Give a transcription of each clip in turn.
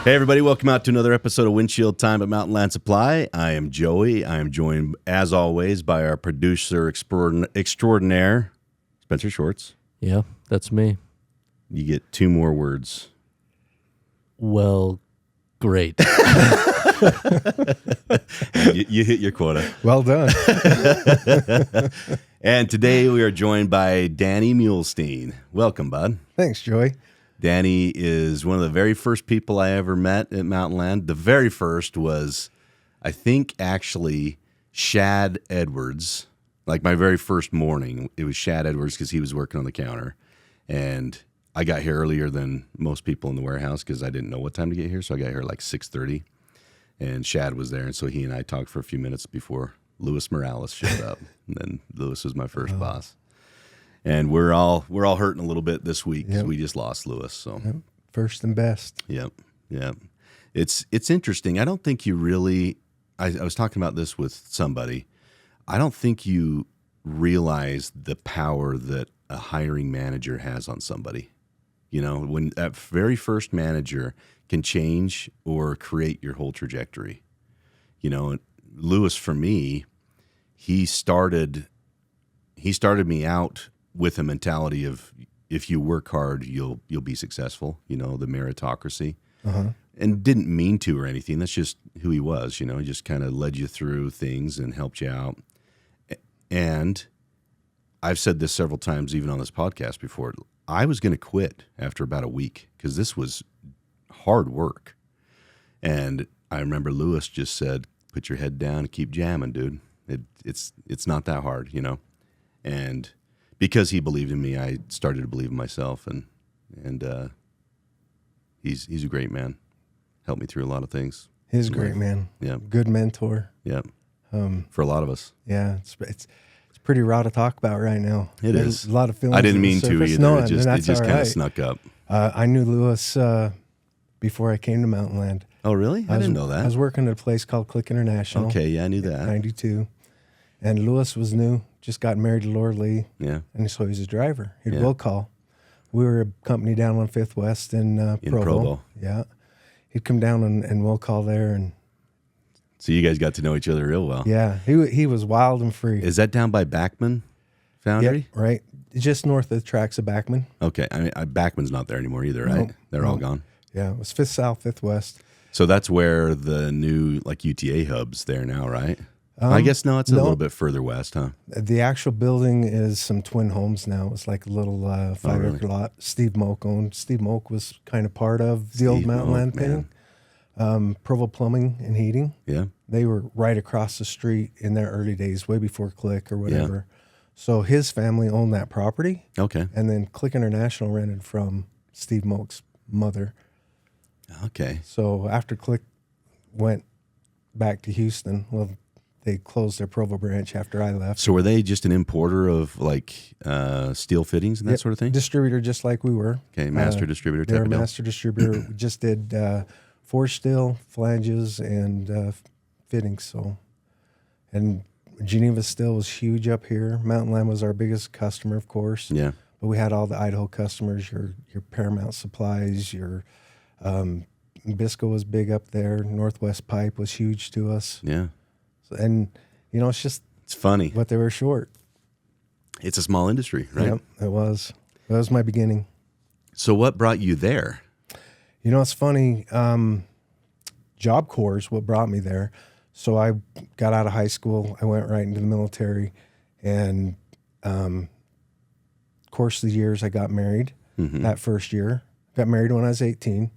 Hey everybody, welcome out to another episode of Windshield Time at Mountainland Supply. I am Joey. I am joined, as always, by our producer extraordinaire, Spencer Schwartz. Yeah, that's me. You get 2 more words. Well, great. You hit your quota. Well done. And today we are joined by Danny Muhlestein. Welcome, bud. Thanks, Joey. Danny is one of the very first people I ever met at Mountainland. The very first was, I think, actually Shad Edwards. Like my very first morning, it was Shad Edwards because he was working on the counter. And I got here earlier than most people in the warehouse because I didn't know what time to get here. So I got here like 6:30. And Shad was there. And so he and I talked for a few minutes before Luis Morales showed up. And then Luis was my first boss. And we're all hurting a little bit this week because we just lost Lewis. So First and best. Yep. It's interesting. I don't think you really. I was talking about this with somebody. I don't think you realize the power that a hiring manager has on somebody. You know, when that very first manager can change or create your whole trajectory. You know, Lewis for me, he started me out with a mentality of if you work hard, you'll be successful, you know, the meritocracy. And didn't mean to or anything. That's just who he was, you know, he just kind of led you through things and helped you out. And I've said this several times, even on this podcast before, I was going to quit after about a week because this was hard work. And I remember Lewis just said, put your head down and keep jamming, dude. It's not that hard, you know? And because he believed in me, I started to believe in myself, and he's a great man. Helped me through a lot of things. He's a great man. Yeah, good mentor. Yeah, for a lot of us. Yeah, it's pretty raw to talk about right now. It is a lot of feelings. I didn't mean to either. No, it just kind of right. snuck up. I knew Lewis before I came to Mountainland. Oh, really? I didn't know that. I was working at a place called Click International. Okay, yeah, I knew that. 92, and Lewis was new. Just got married to Laura Lee. Yeah. And so he was a driver. He'd will call. We were a company down on 5th West in Provo. Yeah. He'd come down and will call there. And so you guys got to know each other real well. yeah, he was wild and free. Is that down by Backman Foundry? Yep, right. Just north of the tracks of Backman. Okay. I mean, Backman's not there anymore either, right? Nope. They're all gone. Yeah, it was 5th South, 5th West. So that's where the new like UTA hub's there now, right? I guess no, it's a little bit further west, huh? The actual building is some twin homes now. It's like a little 5-acre lot. Steve Moak owned. Steve Moak was kind of part of the old Mountainland thing. Provo Plumbing and Heating. Yeah. They were right across the street in their early days, way before Click or whatever. Yeah. So his family owned that property. Okay. And then Click International rented from Steve Moak's mother. Okay. So after Click went back to Houston, well, they closed their Provo branch after I left. So were they just an importer of like steel fittings and that sort of thing? Distributor, just like we were. Okay, master distributor. They're a master distributor. We just did forged steel, flanges, and fittings. So, and Geneva Steel was huge up here. Mountainland was our biggest customer, of course. Yeah. But we had all the Idaho customers. Your Paramount Supplies. Your Bisco was big up there. Northwest Pipe was huge to us. Yeah. And, you know, it's funny what they were short. It's a small industry, right? Yep, it was. That was my beginning. So what brought you there? You know, it's funny. Job Corps is what brought me there. So I got out of high school. I went right into the military. And course of the years, I got married that first year. Got married when I was 18.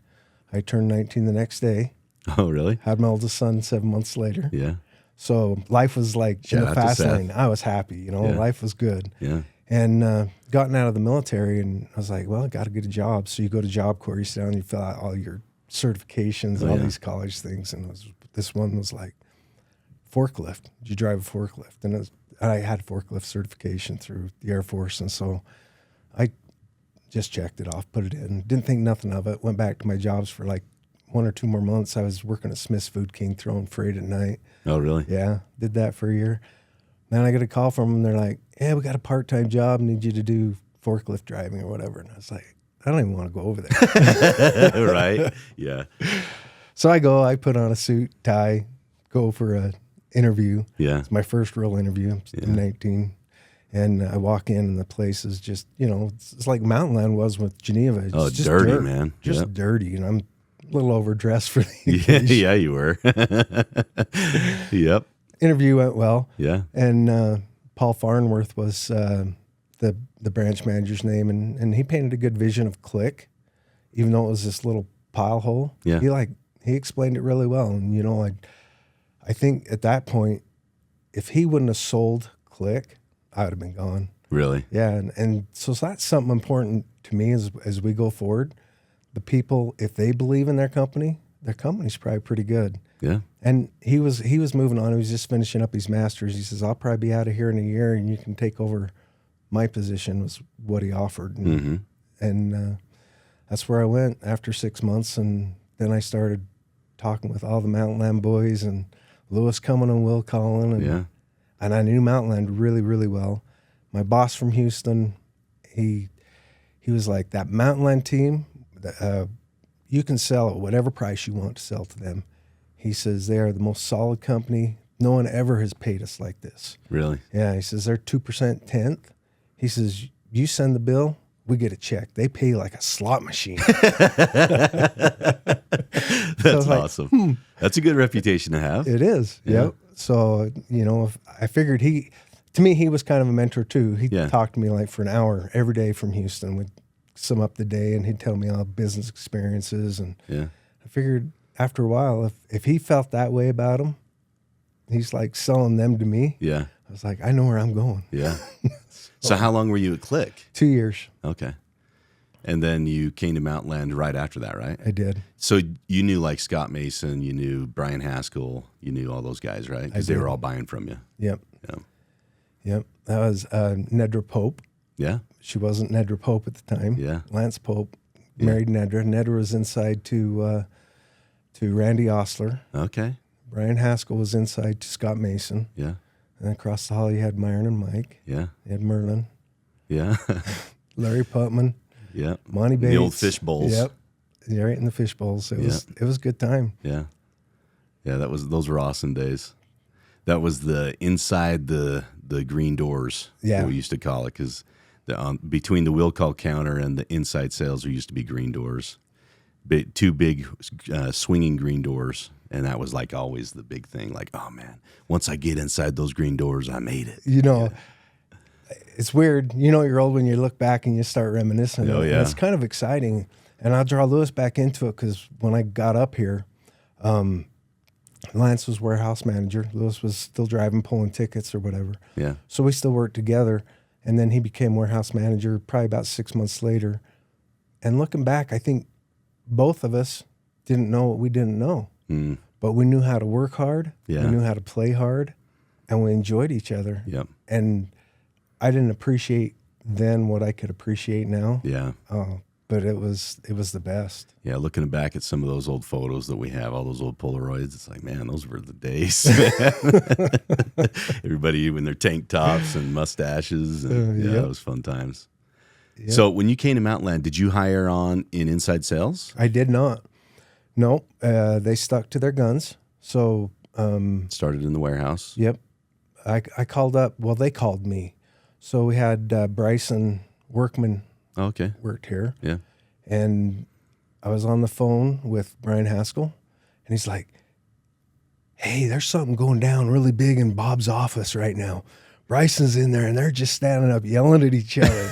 I turned 19 the next day. Oh, really? Had my oldest son 7 months later. Yeah. So life was like in the fast lane. I was happy, you know, life was good. Yeah. And gotten out of the military, and I was like, well, I got to get a job. So you go to Job Corps, you sit down, you fill out all your certifications and all these college things. And this one was like, forklift. Did you drive a forklift? And I had forklift certification through the Air Force. And so I just checked it off, put it in. Didn't think nothing of it. Went back to my jobs for like 1 or 2 more months. I was working at Smith's Food King throwing freight at night. Oh, really? Yeah, did that for a year. Then I get a call from them. They're like, "Yeah, we got a part-time job. Need you to do forklift driving or whatever." And I was like, I don't even want to go over there. Right? Yeah. So I put on a suit, tie, go for a interview. Yeah. It's my first real interview. I'm 19. And I walk in and the place is just, it's like Mountainland was with Geneva. It's just dirty, dirt, man. Just dirty. And I'm a little overdressed for the Yeah, occasion. yeah, you were. Yep. Interview went well. Yeah. And Paul Farnworth was the branch manager's name. And he painted a good vision of Click, even though it was this little pile hole. Yeah. He explained it really well. And, I think at that point, if he wouldn't have sold Click, I would have been gone. Really? Yeah, and so that's something important to me as we go forward. The people, if they believe in their company's probably pretty good. Yeah. And he was moving on. He was just finishing up his master's. He says, "I'll probably be out of here in a year, and you can take over my position." Was what he offered, and that's where I went after 6 months. And then I started talking with all the Mountainland boys and Lewis Cumming and Will Collin, and I knew Mountainland really, really well. My boss from Houston, he was like, that Mountainland team, you can sell at whatever price you want to sell to them. He says, they are the most solid company. No one ever has paid us like this. Really? Yeah, he says, they're 2% tenth. He says, you send the bill, we get a check. They pay like a slot machine. That's awesome. That's a good reputation to have. It is. Yeah. Yep. So, if I figured he was kind of a mentor too. He talked to me like for an hour every day from Houston. We'd sum up the day and he'd tell me all business experiences. And I figured after a while, if he felt that way about them, he's like selling them to me. Yeah. I was like, I know where I'm going. Yeah. So how long were you at Click? 2 years. Okay. And then you came to Mountainland right after that, right? I did. So you knew like Scott Mason, you knew Brian Haskell, you knew all those guys, right? Because they were all buying from you. Yep. Yeah. Yep. That was Nedra Pope. Yeah. She wasn't Nedra Pope at the time. Yeah. Lance Pope married Nedra. Nedra was inside to Randy Osler. Okay. Brian Haskell was inside to Scott Mason. Yeah. And across the hall, you had Myron and Mike. Yeah. You had Merlin. Yeah. Larry Putman. Yeah. Monty Bates. The old fish bowls. Yep. Yeah, right in the fish bowls. It was a good time. Yeah. Yeah, those were awesome days. That was the inside the green doors. Yeah. We used to call it, because between the will call counter and the inside sales, there used to be green doors. Two big swinging green doors. And that was like always the big thing. Like, oh man, once I get inside those green doors, I made it. It's weird. You're old when you look back and you start reminiscing. Oh, yeah. And it's kind of exciting. And I'll draw Lewis back into it because when I got up here, Lance was warehouse manager. Lewis was still driving, pulling tickets or whatever. Yeah. So we still worked together. And then he became warehouse manager probably about 6 months later. And looking back, I think both of us didn't know what we didn't know. Mm. But we knew how to work hard. Yeah. We knew how to play hard. And we enjoyed each other. Yep. And I didn't appreciate then what I could appreciate now. Yeah. But it was the best. Yeah, looking back at some of those old photos that we have, all those old Polaroids, it's like, man, those were the days. Everybody in their tank tops and mustaches. And, it was fun times. Yep. So when you came to Mountainland, did you hire on in inside sales? I did not. No, they stuck to their guns. So started in the warehouse. Yep. I called up. Well, they called me. So we had Bryson Workman worked here. Yeah. And I was on the phone with Brian Haskell, and he's like, hey, there's something going down really big in Bob's office right now. Bryson's in there, and they're just standing up yelling at each other.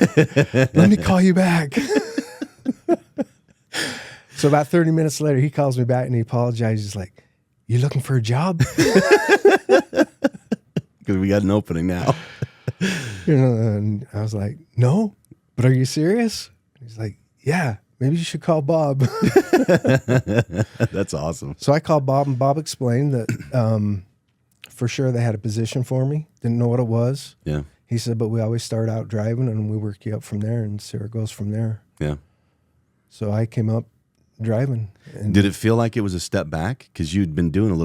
Let me call you back. So about 30 minutes later, he calls me back, and he apologizes. He's like, you looking for a job? Because we got an opening now. And I was like, no, but are you serious? He's like, yeah, maybe you should call Bob. That's awesome. So I called Bob, and Bob explained that for sure they had a position for me. Didn't know what it was. Yeah. He said, but we always start out driving, and we work you up from there and see where it goes from there. Yeah. So I came up driving. And did it feel like it was a step back? Because you'd been doing a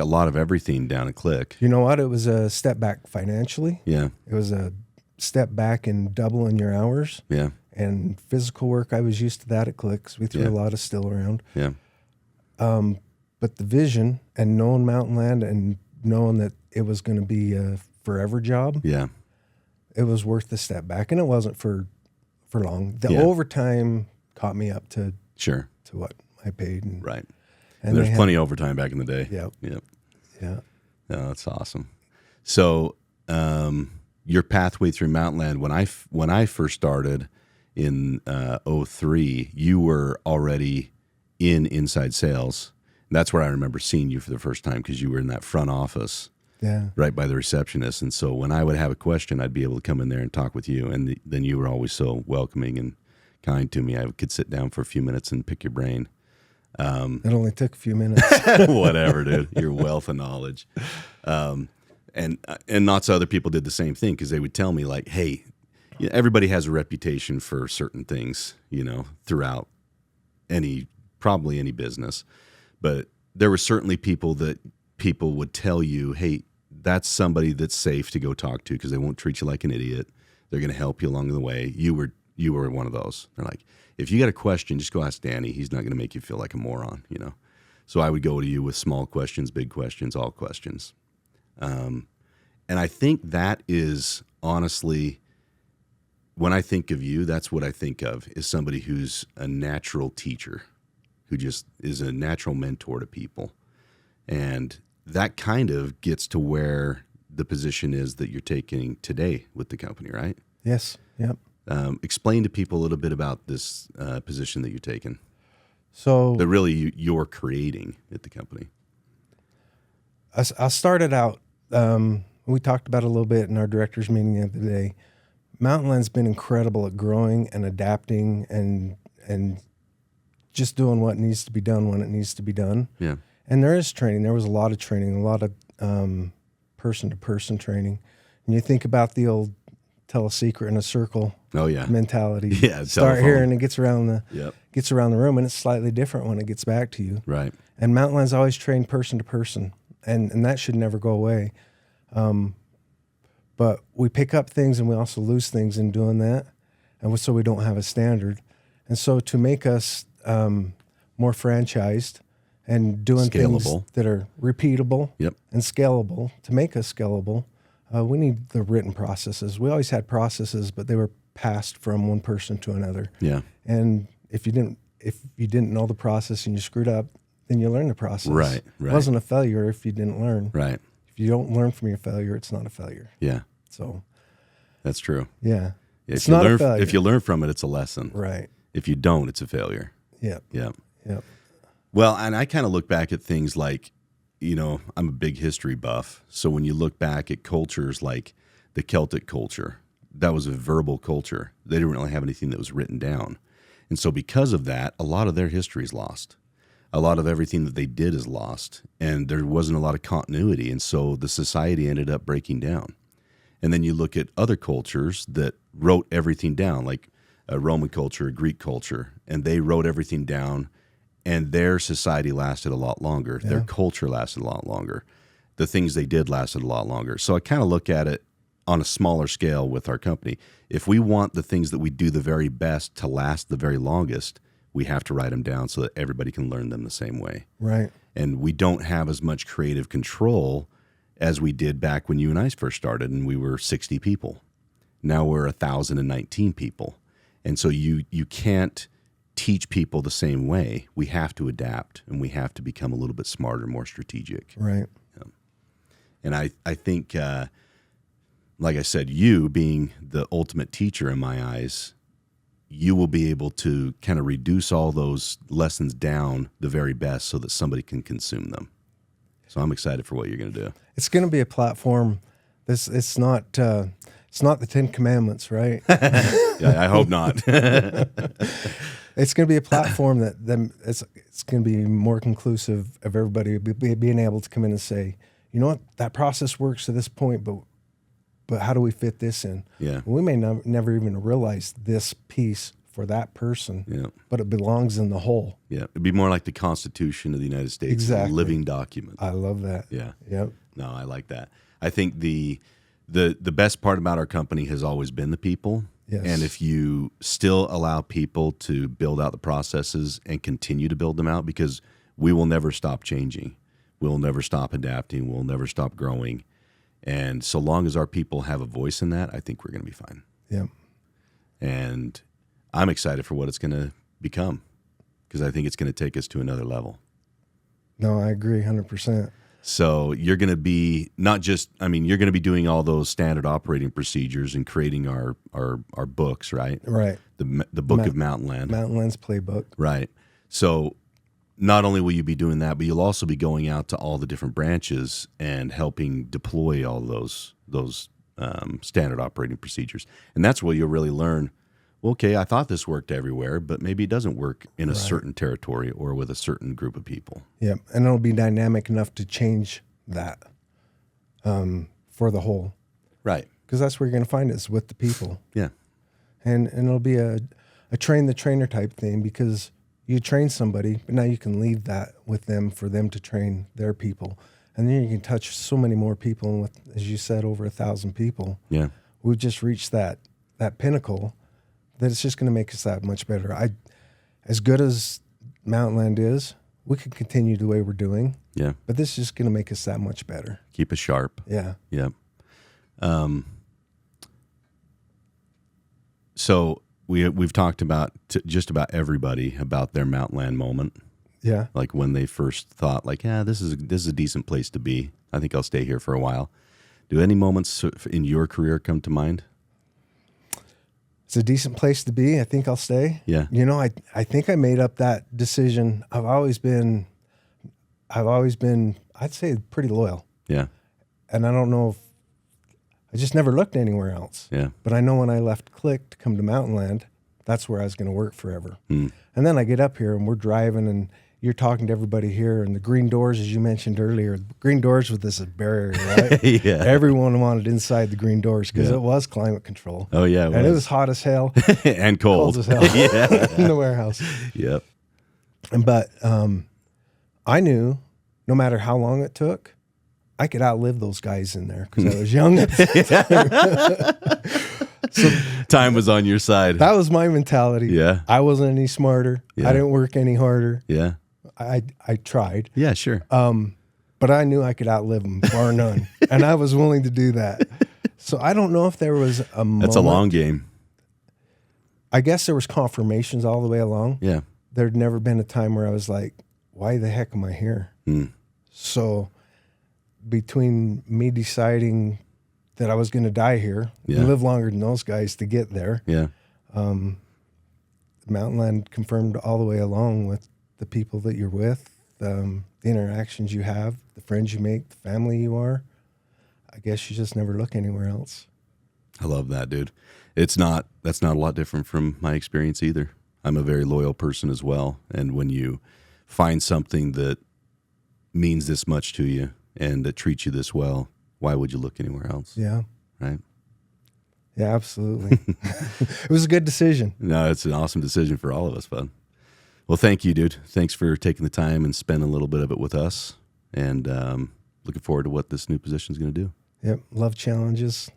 lot of everything down at Click. You know what? It was a step back financially. Yeah. It was a step back in doubling your hours. Yeah. And physical work, I was used to that at Clicks. We threw a lot of steel around. Yeah. But the vision and knowing Mountainland and knowing that it was going to be a forever job, Yeah. it was worth the step back. And it wasn't for long. The Yeah. overtime caught me up to Sure. what I paid. And, Right. and There's they plenty of overtime back in the day. Yep. Yep. Yeah. No, that's awesome. So, your pathway through Mountainland, when I first started in 03, you were already in inside sales. That's where I remember seeing you for the first time, because you were in that front office Yeah. right by the receptionist. And so when I would have a question, I'd be able to come in there and talk with you. And then you were always so welcoming and kind to me. I could sit down for a few minutes and pick your brain. It only took a few minutes. Whatever, dude. Your wealth of knowledge. And lots of other people did the same thing, because they would tell me, like, hey, everybody has a reputation for certain things, throughout probably any business. But there were certainly people would tell you, hey, that's somebody that's safe to go talk to, because they won't treat you like an idiot. They're going to help you along the way. You were one of those. They're like, if you got a question, just go ask Danny. He's not going to make you feel like a moron, So I would go to you with small questions, big questions, all questions. And I think that is honestly, when I think of you, that's what I think of, is somebody who's a natural teacher, who just is a natural mentor to people. And that kind of gets to where the position is that you're taking today with the company, right? Yes. Yep. Explain to people a little bit about this position that you're taking, So that really you're creating at the company. I started out, we talked about it a little bit in our directors meeting the other day. Mountainland's been incredible at growing and adapting and just doing what needs to be done when it needs to be done. Yeah. And there is training. There was a lot of training, a lot of person-to-person training. And you think about the old tell a secret in a circle mentality. Yeah, Start telephone. here and it gets around the room, and it's slightly different when it gets back to you. Right. And Mountainland's always trained person to person, and that should never go away. But we pick up things and we also lose things in doing that, and so we don't have a standard. And so to make us more franchised and doing things Scalable. that are repeatable Yep. and scalable, to make us scalable, we need the written processes. We always had processes, but they were passed from one person to another. Yeah. And if you didn't know the process and you screwed up, then you learn the process. Right. It wasn't a failure if you didn't learn. Right. If you don't learn from your failure, it's not a failure. Yeah. So, That's true. yeah. If you learn from it, it's a lesson. Right. If you don't, it's a failure. Yeah. Yeah. Yeah. Well, and I kind of look back at things like, I'm a big history buff. So when you look back at cultures like the Celtic culture, that was a verbal culture. They didn't really have anything that was written down. And so because of that, a lot of their history is lost. A lot of everything that they did is lost. And there wasn't a lot of continuity. And so the society ended up breaking down. And then you look at other cultures that wrote everything down, like a Roman culture, a Greek culture, and they wrote everything down, and their society lasted a lot longer. Yeah. Their culture lasted a lot longer. The things they did lasted a lot longer. So I kind of look at it on a smaller scale with our company. If we want the things that we do the very best to last the very longest, we have to write them down so that everybody can learn them the same way. Right. And we don't have as much creative control as we did back when you and I first started, and we were 60 people. Now we're 1,019 people. And so you can't teach people the same way. We have to adapt, and we have to become a little bit smarter, more strategic. Right. And I think, like I said, you being the ultimate teacher in my eyes, you will be able to kind of reduce all those lessons down the very best so that somebody can consume them. So I'm excited for what you're going to do. It's going to be a platform. It's not the Ten Commandments, right? Yeah, I hope not. It's going to be a platform that it's going to be more conclusive of everybody being able to come in and say, you know what, that process works to this point, but how do we fit this in? Yeah. We may never even realize this piece for that person, Yeah. but it belongs in the whole. Yeah. It'd be more like the Constitution of the United States. Exactly. A living document. I love that. Yeah. Yep. No, I like that. I think the best part about our company has always been the people. Yes. And if you still allow people to build out the processes and continue to build them out, because we will never stop changing. We'll never stop adapting. We'll never stop growing. And so long as our people have a voice in that, I think we're going to be fine. Yeah. And I'm excited for what it's going to become, because I think it's going to take us to another level. No, I agree 100%. So you're going to be not just, I mean, you're going to be doing all those standard operating procedures and creating our books, right? Right. The book of Mountainland. Mountainland's playbook. Right. So not only will you be doing that, but you'll also be going out to all the different branches and helping deploy all those standard operating procedures. And that's where you'll really learn, okay, I thought this worked everywhere, but maybe it doesn't work in a certain territory or with a certain group of people. Yeah, and it'll be dynamic enough to change that for the whole. Right. Because that's where you're going to find it, is with the people. Yeah. And it'll be a train the trainer type thing, because you train somebody, but now you can leave that with them for them to train their people. And then you can touch so many more people. And with, as you said, over 1,000 people. Yeah. We've just reached that pinnacle that it's just going to make us that much better. As good as Mountainland is, we could continue the way we're doing. Yeah. But this is just going to make us that much better. Keep us sharp. Yeah. Yeah. So we've talked about just about everybody about their Mountainland moment. Yeah. Like when they first thought, like, yeah, this is a decent place to be. I think I'll stay here for a while. Do any moments in your career come to mind? It's a decent place to be. I think I'll stay. Yeah. You know, I think I made up that decision. I've always been, I'd say, pretty loyal. Yeah. And I don't know if, I just never looked anywhere else. Yeah. But I know when I left Click to come to Mountainland, that's where I was going to work forever. Mm. And then I get up here and we're driving and you're talking to everybody here, and the green doors, as you mentioned earlier, green doors with this barrier, right? Yeah. Everyone wanted inside the green doors because it was climate control. Oh, yeah. And it was hot as hell. And cold. Cold as hell. Yeah. In the warehouse. Yep. But I knew no matter how long it took, I could outlive those guys in there because I was young. So time was on your side. that was my mentality. Yeah. I wasn't any smarter. Yeah. I didn't work any harder. Yeah. I tried. Yeah, sure. But I knew I could outlive them, bar none. And I was willing to do that. So I don't know if there was a moment. That's a long game. I guess there was confirmations all the way along. Yeah. There'd never been a time where I was like, why the heck am I here? Mm. So between me deciding that I was going to die here Yeah. and live longer than those guys to get there, Yeah. Mountainland confirmed all the way along with the people that you're with, the interactions you have, the friends you make, the family you are. I guess you just never look anywhere else. I love that, dude. That's not a lot different from my experience either. I'm a very loyal person as well. And when you find something that means this much to you and that treats you this well, why would you look anywhere else? Yeah. Right? Yeah, absolutely. It was a good decision. No, it's an awesome decision for all of us, bud. Well, thank you, dude. Thanks for taking the time and spending a little bit of it with us. And looking forward to what this new position is going to do. Yep. Love challenges,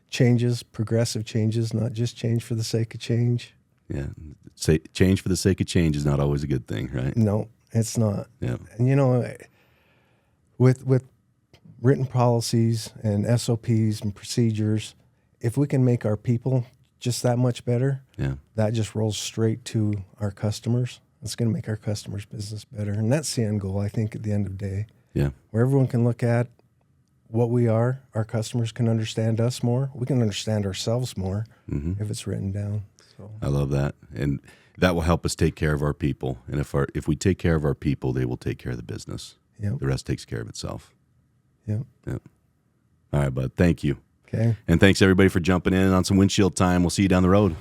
changes, progressive changes, not just change for the sake of change. Yeah. Change for the sake of change is not always a good thing, right? No, it's not. Yeah. And you know, with written policies and SOPs and procedures, if we can make our people just that much better, Yeah. that just rolls straight to our customers. It's going to make our customers' business better. And that's the end goal, I think, at the end of the day, Yeah. where everyone can look at what we are, our customers can understand us more, we can understand ourselves more if it's written down. So I love that. And that will help us take care of our people. And if we take care of our people, they will take care of the business. Yep. The rest takes care of itself. Yep. Yep. All right, bud. Thank you. Okay. And thanks everybody for jumping in on some windshield time. We'll see you down the road.